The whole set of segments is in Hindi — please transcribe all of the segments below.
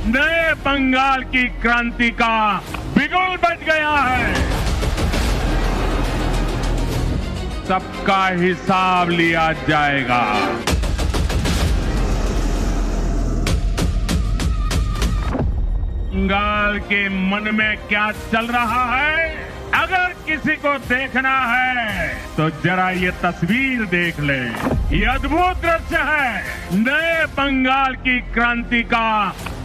नए बंगाल की क्रांति का बिगुल बज गया है। सबका हिसाब लिया जाएगा। बंगाल के मन में क्या चल रहा है, अगर किसी को देखना है तो जरा ये तस्वीर देख ले। ये अद्भुत दृश्य है। नए बंगाल की क्रांति का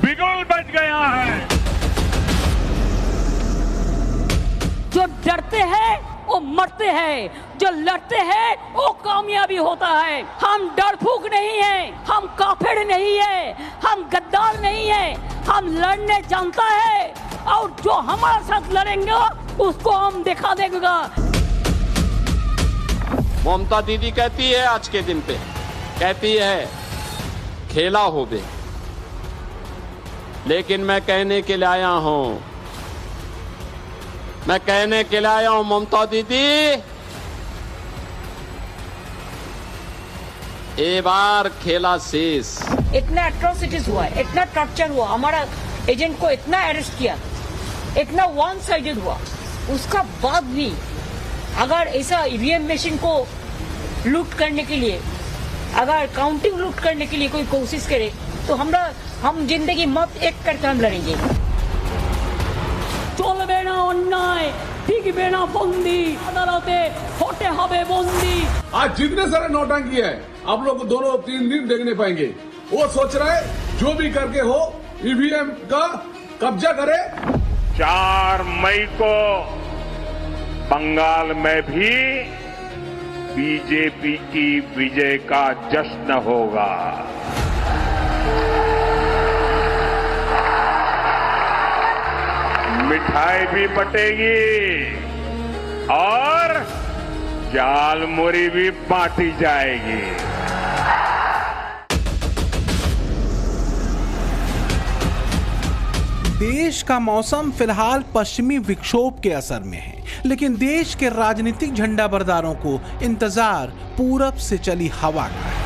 बिगुल बज गया है। जो डरते हैं वो मरते हैं, जो लड़ते हैं वो कामयाबी होता है। हम डरफूक नहीं हैं, हम काफिर नहीं हैं, हम गद्दार नहीं हैं। हम लड़ने जानता है और जो हमारे साथ लड़ेंगे उसको हम दिखा देगा। ममता दीदी कहती है आज के दिन पे, कहती है खेला हो बे, लेकिन मैं कहने के लिए आया हूं, मैं कहने के लिए आया हूं ममता दीदी, ए बार खेला शेष। इतना एट्रोसिटीज हुआ, इतना टॉर्चर हुआ, हमारा एजेंट को इतना अरेस्ट किया, इतना वन साइडेड हुआ, उसका बाद भी अगर ऐसा ईवीएम मशीन को लूट करने के लिए, अगर काउंटिंग लूट करने के लिए कोई कोशिश करे तो हम जिंदगी मौत एक करके हम लड़ेंगे। चलबे ना अन्याय, टिकबे ना बंदी, अदालते होते हबे बंदी। आज जितने सारे नौटंकी है आप लोग 2-3 दिन देखने पाएंगे। वो सोच रहा है जो भी करके हो ईवीएम का कब्जा करे। 4 मई को बंगाल में भी बीजेपी की विजय का जश्न होगा। मिठाई भी बटेगी और झालमुरी भी बांटी जाएगी। देश का मौसम फिलहाल पश्चिमी विक्षोभ के असर में है, लेकिन देश के राजनीतिक झंडा बरदारों को इंतजार पूरब से चली हवा का है।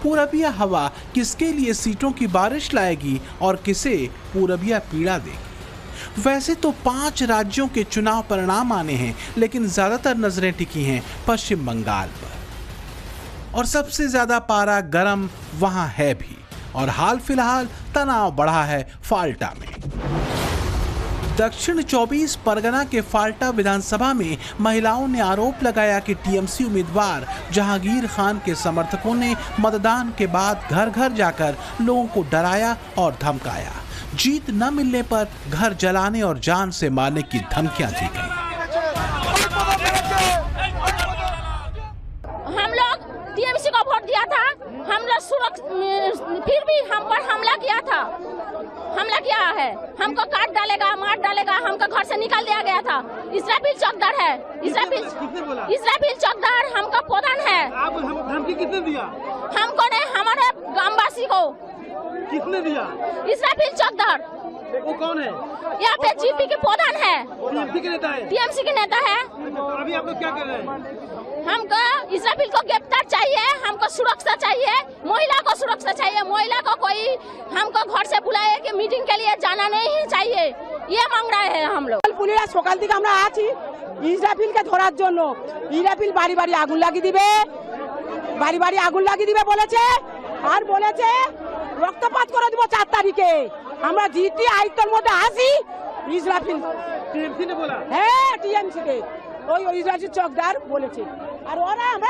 पूरबिया हवा किसके लिए सीटों की बारिश लाएगी और किसे पूरबिया पीड़ा देगी। वैसे तो 5 राज्यों के चुनाव परिणाम आने हैं, लेकिन ज्यादातर नजरें टिकी हैं पश्चिम बंगाल पर, और सबसे ज्यादा पारा गर्म वहां है भी। और हाल फिलहाल तनाव बढ़ा है फाल्टा में। दक्षिण 24 परगना के फाल्टा विधानसभा में महिलाओं ने आरोप लगाया कि टीएमसी उम्मीदवार जहांगीर खान के समर्थकों ने मतदान के बाद घर घर जाकर लोगों को डराया और धमकाया। जीत न मिलने पर घर जलाने और जान से मारने की धमकियां दी गई। हम लोग टीएमसी को वोट दिया था, हम लोग फिर भी हम पर हमला किया है। हमको काट डालेगा, मार डालेगा, हमको घर से निकाल दिया गया था। इसराफिल चौकदार है, इसराफिल चौकदार हमका प्रधान है। धमकी कितने दिया? हमको ने, हमारे ग्रामवासी को। कितने दिया? इसराफिल चौकदार। वो कौन है? यहाँ पे जीपी के प्रधान है। टीएमसी के नेता है? टीएमसी के नेता है। अभी आप लोग क्या कर रहे हैं? हमको इसराफिल को गिरफ्तार चाहिए, हमको सुरक्षा चाहिए, महिला को सुरक्षा चाहिए। महिला को कोई हमको घर से बुलाए कि मीटिंग के लिए जाना नहीं चाहिए, ये मांग रहे हैं हम लोग। পুলিরা সকাল থেকে আমরা আছি ইসরাফিলকে ধরার জন্য। ইসরাফিল বাড়ি বাড়ি আগুন লাগিয়ে দিবে, বলেছে, আর বলেছে রক্তপাত করে দিব 4 তারিখে। আমরা জিটি আইতের মধ্যে আসি। ইসরাফিল टीएमसी ने बोला? হ্যাঁ, টিএমসি কে ওই ইসরাফিল চকদার বলেছে। আর ওরা আমরা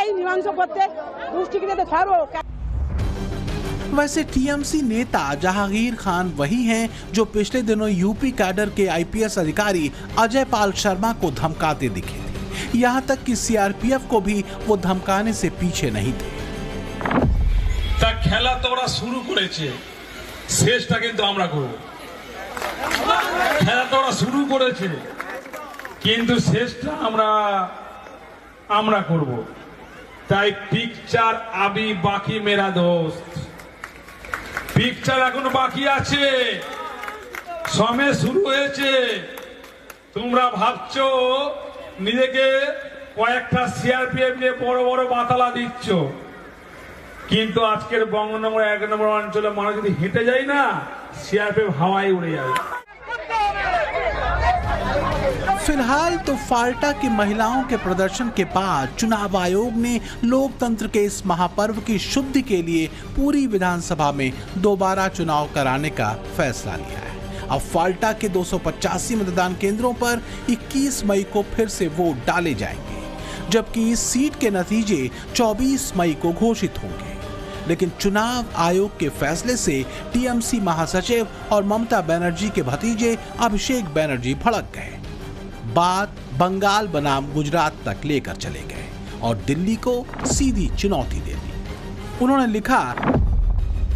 এই মীমাংসা করতে দুষ্টিকৃতদের ধরো। वैसे टीएमसी नेता जहांगीर खान वही हैं जो पिछले दिनों यूपी कैडर के आईपीएस अधिकारी अजय पाल शर्मा को धमकाते दिखे थे। यहाँ तक कि सीआरपीएफ को भी वो धमकाने से पीछे नहीं थे। খেলা তো ওরা শুরু করেছে, শেষটা কিন্তু আমরা করব। খেলা তো ওরা শুরু করেছে, কিন্তু শেষটা আমরা করব। তাই পিকচার আবি বাকি মেরা দোস্ত, পিকচার এখনো বাকি আছে, সময় শুরু হয়েছে। তোমরা ভাবছো নিজেকে কয়েকটা সিআরপিএফ নিয়ে বড় বড় বাতালা দিচ্ছ, কিন্তু আজকের বঙ্গনগর 1 নম্বর অঞ্চলে মানুষ যদি হেঁটে যায় না, সিআরপিএফ হাওয়ায় उड़े যাবে। फिलहाल तो फाल्टा की महिलाओं के प्रदर्शन के बाद चुनाव आयोग ने लोकतंत्र के इस महापर्व की शुद्धि के लिए पूरी विधानसभा में दोबारा चुनाव कराने का फैसला लिया है। अब फाल्टा के 285 मतदान केंद्रों पर 21 मई को फिर से वोट डाले जाएंगे, जबकि इस सीट के नतीजे 24 मई को घोषित होंगे। लेकिन चुनाव आयोग के फैसले से टीएमसी महासचिव और ममता बनर्जी के भतीजे अभिषेक बनर्जी भड़क गए। बात बंगाल बनाम गुजरात तक लेकर चले गए और दिल्ली को सीधी चुनौती दे दी। उन्होंने लिखा,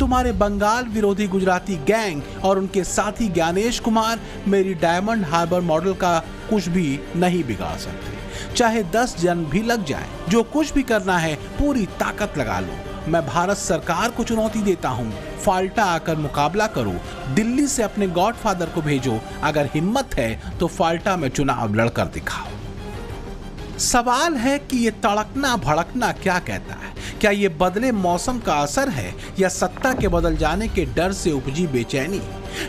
तुम्हारे बंगाल विरोधी गुजराती गैंग और उनके साथी ज्ञानेश कुमार मेरी डायमंड हार्बर मॉडल का कुछ भी नहीं बिगाड़ सकते। चाहे 10 जन भी लग जाए, जो कुछ भी करना है पूरी ताकत लगा लो। मैं भारत सरकार को चुनौती देता हूँ, फाल्टा आकर मुकाबला करो, दिल्ली से अपने गॉडफादर को भेजो, अगर हिम्मत है तो फाल्टा में चुनाव लड़कर दिखाओ। सवाल है कि ये तड़कना भड़कना क्या कहता है? क्या ये बदले मौसम का असर है या सत्ता के बदल जाने के डर से उपजी बेचैनी?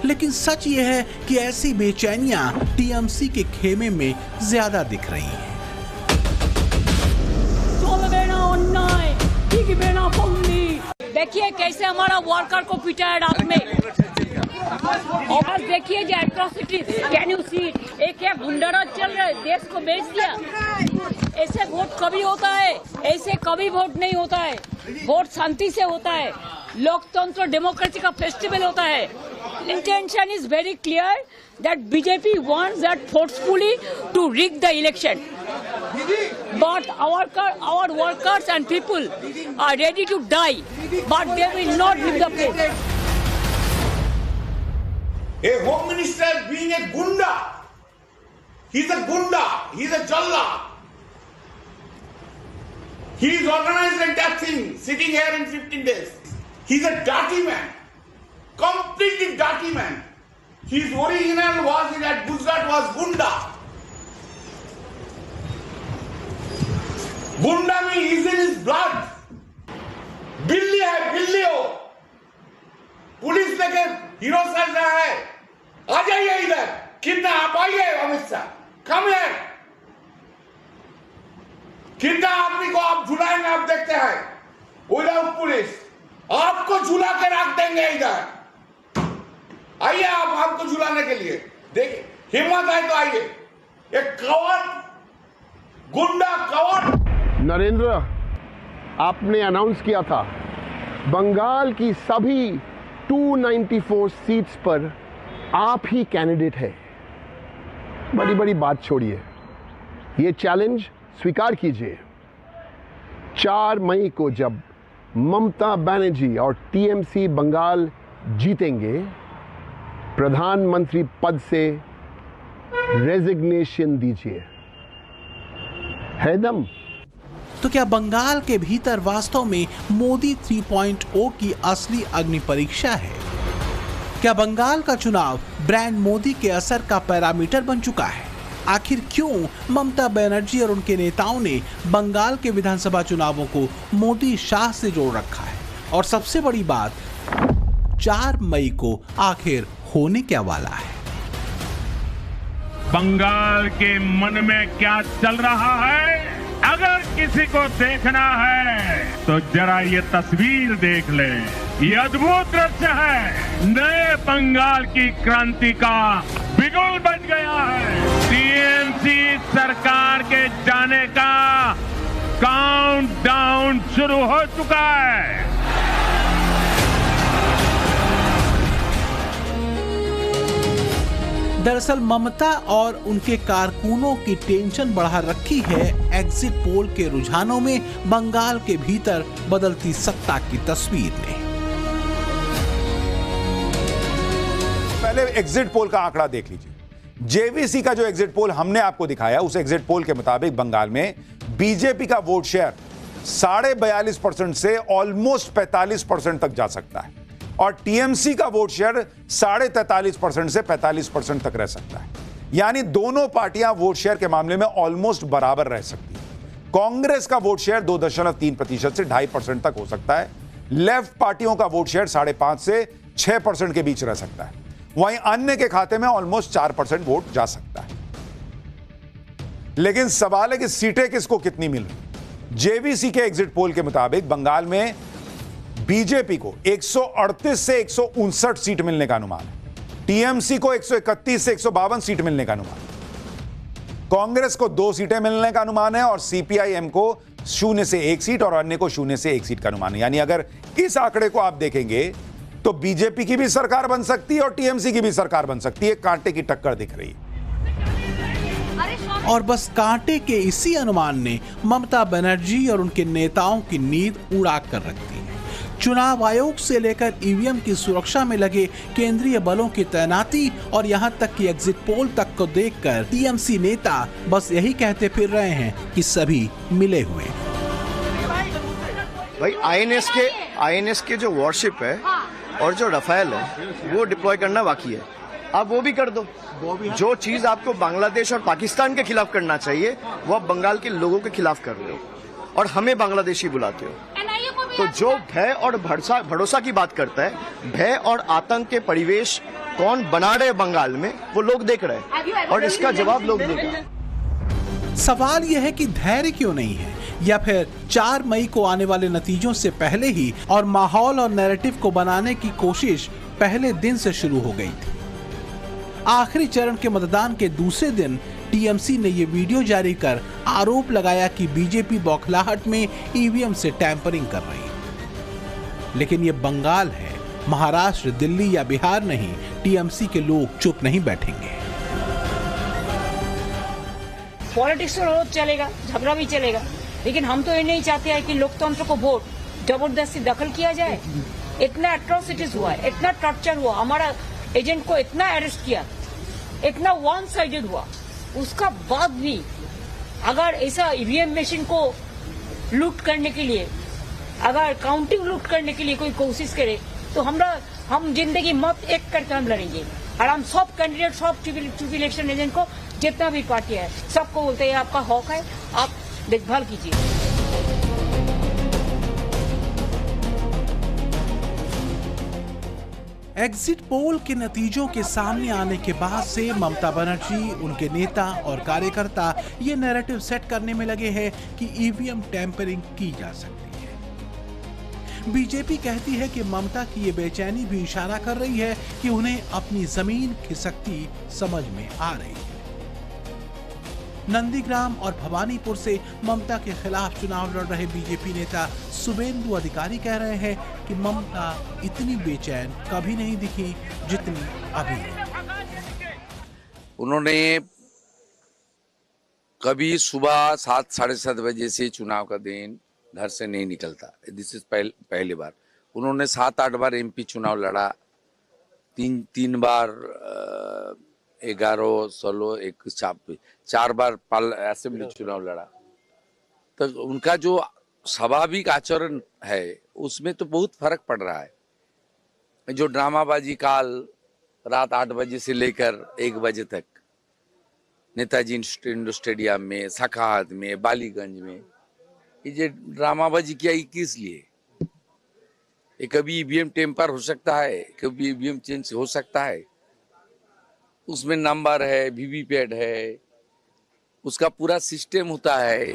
लेकिन सच ये है कि ऐसी बेचैनियां टीएमसी के खेमे में ज्यादा दिख रही हैं। देखिए कैसे हमारा वर्कर को पिटा है रात में, और देखिए जो एट्रोसिटीज, कैन यू सी? एक गुंडाराज चल रहा है, देश को बेच दिया। ऐसे वोट कभी होता है? ऐसे कभी वोट नहीं होता है। वोट शांति से होता है, लोकतंत्र डेमोक्रेसी का फेस्टिवल होता है। Intention is very clear that BJP wants that forcefully to rig the election. But our workers and people are ready to die, but they will not leave the place. A home minister being a gunda, he's a gunda, he's a jalla. He's organized the entire thing, sitting here in 15 days. He's a dirty man, completely dirty man. His original was that Gujarat was Gunda. Gunda means is in his blood. बिल्ली है, बिल्ली हो। पुलिस लेके हीरो सज रहा है। आ जाइए इधर। कितना आप आइए अमित शाह। कम है। कितना आदमी को आप झुलाएंगे आप देखते हैं। विदाउट पुलिस आपको झुला के रख देंगे इधर। आइए आप हमको झुलाने के लिए, देखिए हिम्मत है तो आइए। एक कवर, गुंडा कवर। नरेंद्र, आपने अनाउंस किया था बंगाल की सभी 294 सीट्स पर आप ही कैंडिडेट है। बड़ी बड़ी बात छोड़िए, ये चैलेंज स्वीकार कीजिए। 4 मई को जब ममता बनर्जी और टीएमसी बंगाल जीतेंगे, प्रधानमंत्री पद से रेजिग्नेशन दीजिए। है दम? तो क्या बंगाल के भीतर वास्तव में मोदी 3.0 की असली अग्नि परीक्षा है? क्या बंगाल का चुनाव ब्रांड मोदी के असर का पैरामीटर बन चुका है? आखिर क्यों ममता बनर्जी और उनके नेताओं ने बंगाल के विधानसभा चुनावों को मोदी शाह से जोड़ रखा है? और सबसे बड़ी बात, 4 मई को आखिर होने क्या वाला है? बंगाल के मन में क्या चल रहा है, अगर किसी को देखना है तो जरा ये तस्वीर देख ले। ये अद्भुत दृश्य है, नए बंगाल की क्रांति का बिगुल बन गया है। टीएमसी सरकार के जाने का काउंटडाउन शुरू हो चुका है। दरअसल ममता और उनके कारकुनों की टेंशन बढ़ा रखी है एग्जिट पोल के रुझानों में बंगाल के भीतर बदलती सत्ता की तस्वीर ने। पहले एग्जिट पोल का आंकड़ा देख लीजिए। जेवीसी का जो एग्जिट पोल हमने आपको दिखाया, उस एग्जिट पोल के मुताबिक बंगाल में बीजेपी का वोट शेयर 42.5% से ऑलमोस्ट 45% तक जा सकता है और टीएमसी का वोट शेयर 43.5% से 45% तक रह सकता है। यानी दोनों पार्टियां वोट शेयर के मामले में ऑलमोस्ट बराबर रह सकती हैं। कांग्रेस का वोट शेयर 2.3% से 2.5% तक हो सकता है, लेफ्ट पार्टियों का वोट शेयर 5.5 से 6% के बीच रह सकता है। वहीं अन्य के खाते में ऑलमोस्ट 4% वोट जा सकता है। लेकिन सवाल है कि सीटें किसको कितनी मिल रही। जेवीसी के एग्जिट पोल के मुताबिक बंगाल में बीजेपी को 138 से 159 सीट मिलने का अनुमान है। टीएमसी को 131 से 152 सीट मिलने का अनुमान है। कांग्रेस को 2 सीटें मिलने का अनुमान है और सीपीआईएम को 0 से 1 सीट और अन्य को 0 से 1 सीट का अनुमान है। यानी अगर इस आंकड़े को आप देखेंगे तो बीजेपी की भी सरकार बन सकती है और टीएमसी की भी सरकार बन सकती है। कांटे की टक्कर दिख रही है। और बस कांटे के इसी अनुमान ने ममता बनर्जी और उनके नेताओं की नींद उड़ा कर रख दी है। चुनाव आयोग से लेकर ईवीएम की सुरक्षा में लगे केंद्रीय बलों की तैनाती और यहां तक कि एग्जिट पोल तक को देखकर टीएमसी नेता बस यही कहते फिर रहे हैं कि सभी मिले हुए। भाई आईएनएस के जो वॉरशिप है और जो रफेल है वो डिप्लॉय करना बाकी है। आप वो भी कर दो। जो चीज आपको बांग्लादेश और पाकिस्तान के खिलाफ करना चाहिए वो आप बंगाल के लोगों के खिलाफ कर रहे हो और हमें बांग्लादेशी बुलाते हो। तो जो भय और भरोसा की बात करता है, भय और आतंक के परिवेश कौन बना रहे बंगाल में वो लोग देख रहे हैं और इसका जवाब लोग देंगे। सवाल यह है कि धैर्य क्यों नहीं है, या फिर 4 मई को आने वाले नतीजों से पहले ही और माहौल और नैरेटिव को बनाने की कोशिश पहले दिन से शुरू हो गई थी। आखिरी चरण के मतदान के दूसरे दिन टीएमसी ने ये वीडियो जारी कर आरोप लगाया कि बीजेपी बौखलाहट में ईवीएम से टैंपरिंग कर रही है। लेकिन ये बंगाल है, महाराष्ट्र, दिल्ली या बिहार नहीं। टीएमसी के लोग चुप नहीं बैठेंगे। पॉलिटिक्स में रोज चलेगा, झगड़ा भी चलेगा, लेकिन हम तो ये नहीं चाहते हैं कि लोकतंत्र को वोट जबरदस्ती दखल किया जाए। इतना एट्रोसिटीज हुआ, इतना टॉर्चर हुआ, हमारा एजेंट को इतना अरेस्ट किया, इतना वन साइडेड हुआ, उसका बाद भी अगर ऐसा ईवीएम मशीन को लूट करने के लिए, अगर काउंटिंग लूट करने के लिए कोई कोशिश करे तो हम जिंदगी मत एक करके हम लड़ेंगे। और हम सब कैंडिडेट, सब चीफ इलेक्शन एजेंट को, जितना भी पार्टी है, सबको बोलते हैं आपका हक है, आप देखभाल कीजिए। एग्जिट पोल के नतीजों के सामने आने के बाद से ममता बनर्जी, उनके नेता और कार्यकर्ता ये नैरेटिव सेट करने में लगे हैं कि ईवीएम टैंपरिंग की जा सकती है। बीजेपी कहती है कि ममता की ये बेचैनी भी इशारा कर रही है कि उन्हें अपनी जमीन खिसकती समझ में आ रही है। नंदीग्राम और भवानीपुर से ममता के खिलाफ चुनाव लड़ रहे बीजेपी नेता शुभेंदु अधिकारी कह रहे हैं कि ममता इतनी बेचैन कभी नहीं दिखी जितनी अभी। उन्होंने कभी सुबह 7, साढ़े 7 बजे से चुनाव का दिन घर से नहीं निकलता। दिस इज पहली बार। उन्होंने 7-8 बार एमपी चुनाव लड़ा, 3 बार 11, 16, 21, 4 बार असेंबली चुनाव लड़ा। तो उनका जो स्वाभाविक आचरण है उसमें तो बहुत फर्क पड़ रहा है। जो ड्रामाबाजी काल रात 8 बजे से लेकर 1 बजे तक नेताजी इंडोर स्टेडियम में, सखाहत में, बालीगंज में ये ड्रामाबाजी किया किस लिए? ये कभी ईवीएम टेम्पर हो सकता है, कभी ईवीएम चेंज हो सकता है। उसमें नंबर है, वीवीपैट है, उसका पूरा सिस्टम होता है।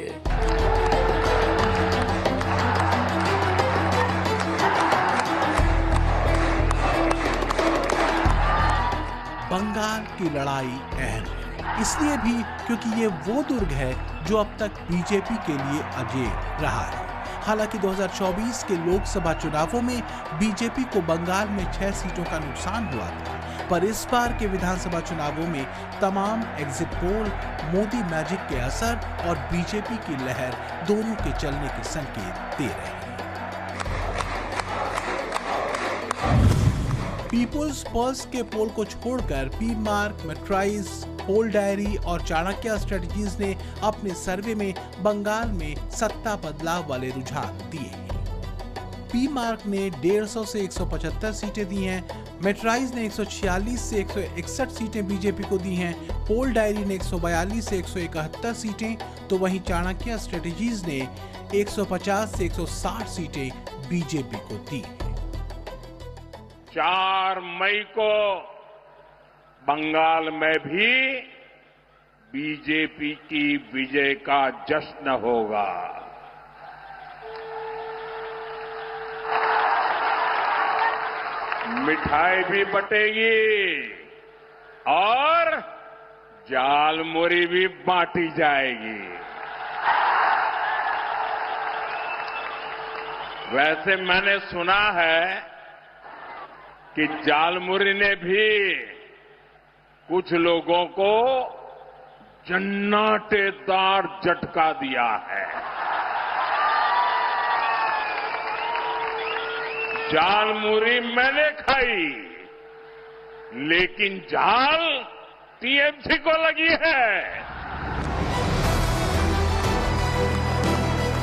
बंगाल की लड़ाई अहम है, इसलिए भी क्योंकि ये वो दुर्ग है जो अब तक बीजेपी के लिए अजेय रहा है। हालांकि 2024 के लोकसभा चुनावों में बीजेपी को बंगाल में 6 सीटों का नुकसान हुआ था, पर इस बार के विधानसभा चुनावों में तमाम एग्जिट पोल मोदी मैजिक के असर और बीजेपी की लहर दोनों के चलने के संकेत दे रहे हैं। पीपुल्स पल्स के पोल को छोड़कर पी मार्क, मेट्राइज, पोल डायरी और चाणक्य स्ट्रेटजीज ने अपने सर्वे में बंगाल में सत्ता बदलाव वाले रुझान दिए हैं। पी मार्क ने 150 से 175 सीटें दी हैं, मेट्राइज ने 146 से 161 सीटें बीजेपी को दी हैं। पोल डायरी ने 142 से 171 सीटें, तो वहीं चाणक्य स्ट्रेटेजीज ने 150 से 160 सीटें बीजेपी को दी। 4 मई को बंगाल में भी बीजेपी की विजय का जश्न होगा। मिठाई भी बटेगी और जालमुरी भी बांटी जाएगी। वैसे मैंने सुना है कि जालमुरी ने भी कुछ लोगों को जन्नाटेदार झटका दिया है। जालमुरी मैंने खाई, लेकिन जाल टीएमसी को लगी है।